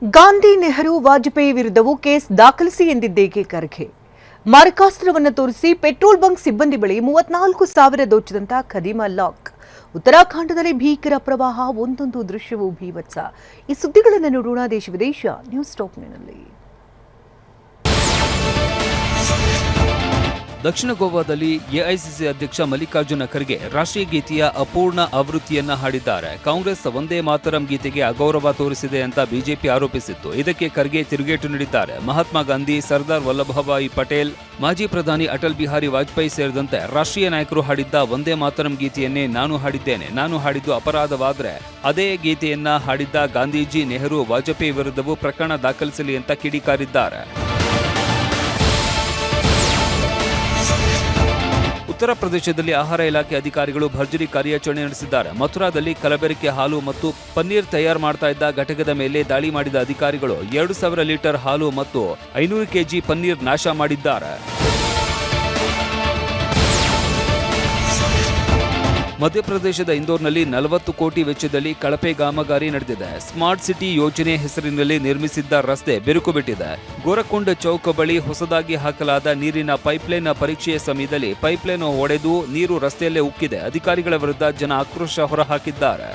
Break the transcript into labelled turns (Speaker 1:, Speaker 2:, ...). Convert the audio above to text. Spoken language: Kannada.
Speaker 1: ಗಾಂಧಿ ನೆಹರು ವಾಜಪೇಯಿ ವಿರುದ್ಧವೂ ಕೇಸ್ ದಾಖಲಿಸಿ ಎಂದಿದ್ದೇಕೆ ಖರ್ಗೆ. ಮಾರಕಾಸ್ತ್ರವನ್ನು ತೋರಿಸಿ ಪೆಟ್ರೋಲ್ ಬಂಕ್ ಸಿಬ್ಬಂದಿ ಬಳಿ 34,000 ದೋಚಿದಂತ ಖದೀಮ ಲಾಕ್. ಉತ್ತರಾಖಂಡದಲ್ಲಿ ಭೀಕರ ಪ್ರವಾಹ, ಒಂದೊಂದು ದೃಶ್ಯವೂ ಭೀಭತ್ಸ. ಈ ಸುದ್ದಿಗಳನ್ನು ನೋಡೋಣ ದೇಶ ವಿದೇಶ ನ್ಯೂಸ್ ಟಾಪ್ನಲ್ಲಿ.
Speaker 2: ದಕ್ಷಿಣ ಗೋವಾದಲ್ಲಿ ಎಐಸಿಸಿ ಅಧ್ಯಕ್ಷ ಮಲ್ಲಿಕಾರ್ಜುನ ಖರ್ಗೆ ರಾಷ್ಟ್ರೀಯ ಗೀತೆಯ ಅಪೂರ್ಣ ಆವೃತ್ತಿಯನ್ನ ಹಾಡಿದ್ದಾರೆ. ಕಾಂಗ್ರೆಸ್ ವಂದೇ ಮಾತರಂ ಗೀತೆಗೆ ಅಗೌರವ ತೋರಿಸಿದೆ ಅಂತ ಬಿಜೆಪಿ ಆರೋಪಿಸಿತ್ತು. ಇದಕ್ಕೆ ಖರ್ಗೆ ತಿರುಗೇಟು ನೀಡಿದ್ದಾರೆ. ಮಹಾತ್ಮ ಗಾಂಧಿ, ಸರ್ದಾರ್ ವಲ್ಲಭಭಾಯಿ ಪಟೇಲ್, ಮಾಜಿ ಪ್ರಧಾನಿ ಅಟಲ್ ಬಿಹಾರಿ ವಾಜಪೇಯಿ ಸೇರಿದಂತೆ ರಾಷ್ಟ್ರೀಯ ನಾಯಕರು ಹಾಡಿದ್ದ ವಂದೇ ಮಾತರಂ ಗೀತೆಯನ್ನೇ ನಾನು ಹಾಡಿದ್ದೇನೆ. ನಾನು ಹಾಡಿದ್ದು ಅಪರಾಧವಾದರೆ ಅದೇ ಗೀತೆಯನ್ನ ಹಾಡಿದ್ದ ಗಾಂಧೀಜಿ, ನೆಹರು, ವಾಜಪೇಯಿ ವಿರುದ್ಧವೂ ಪ್ರಕರಣ ದಾಖಲಿಸಲಿ ಅಂತ ಕಿಡಿಕಾರಿದ್ದಾರೆ. ಉತ್ತರ ಪ್ರದೇಶದಲ್ಲಿ ಆಹಾರ ಇಲಾಖೆ ಅಧಿಕಾರಿಗಳು ಭರ್ಜರಿ ಕಾರ್ಯಾಚರಣೆ ನಡೆಸಿದ್ದಾರೆ. ಮಥುರಾದಲ್ಲಿ ಕಲಬೆರಕೆ ಹಾಲು ಮತ್ತು ಪನ್ನೀರ್ ತಯಾರು ಮಾಡ್ತಾ ಇದ್ದ ಘಟಕದ ಮೇಲೆ ದಾಳಿ ಮಾಡಿದ ಅಧಿಕಾರಿಗಳು 2,000 ಲೀಟರ್ ಹಾಲು ಮತ್ತು 500 ಕೆಜಿ ಪನ್ನೀರ್ ನಾಶ ಮಾಡಿದ್ದಾರೆ. ಮಧ್ಯಪ್ರದೇಶದ ಇಂದೋರ್ನಲ್ಲಿ 40 ಕೋಟಿ ವೆಚ್ಚದಲ್ಲಿ ಕಳಪೆ ಕಾಮಗಾರಿ ನಡೆದಿದೆ. ಸ್ಮಾರ್ಟ್ ಸಿಟಿ ಯೋಜನೆ ಹೆಸರಿನಲ್ಲಿ ನಿರ್ಮಿಸಿದ್ದ ರಸ್ತೆ ಬಿರುಕು ಬಿಟ್ಟಿದೆ. ಗೋರಕೊಂಡ ಚೌಕ ಬಳಿ ಹೊಸದಾಗಿ ಹಾಕಲಾದ ನೀರಿನ ಪೈಪ್ಲೈನ್ ಪರೀಕ್ಷೆಯ ಸಮಯದಲ್ಲಿ ಪೈಪ್ಲೈನ್ ಒಡೆದು ನೀರು ರಸ್ತೆಯಲ್ಲೇ ಉಕ್ಕಿದೆ. ಅಧಿಕಾರಿಗಳ ವಿರುದ್ಧ ಜನ ಆಕ್ರೋಶ ಹೊರಹಾಕಿದ್ದಾರೆ.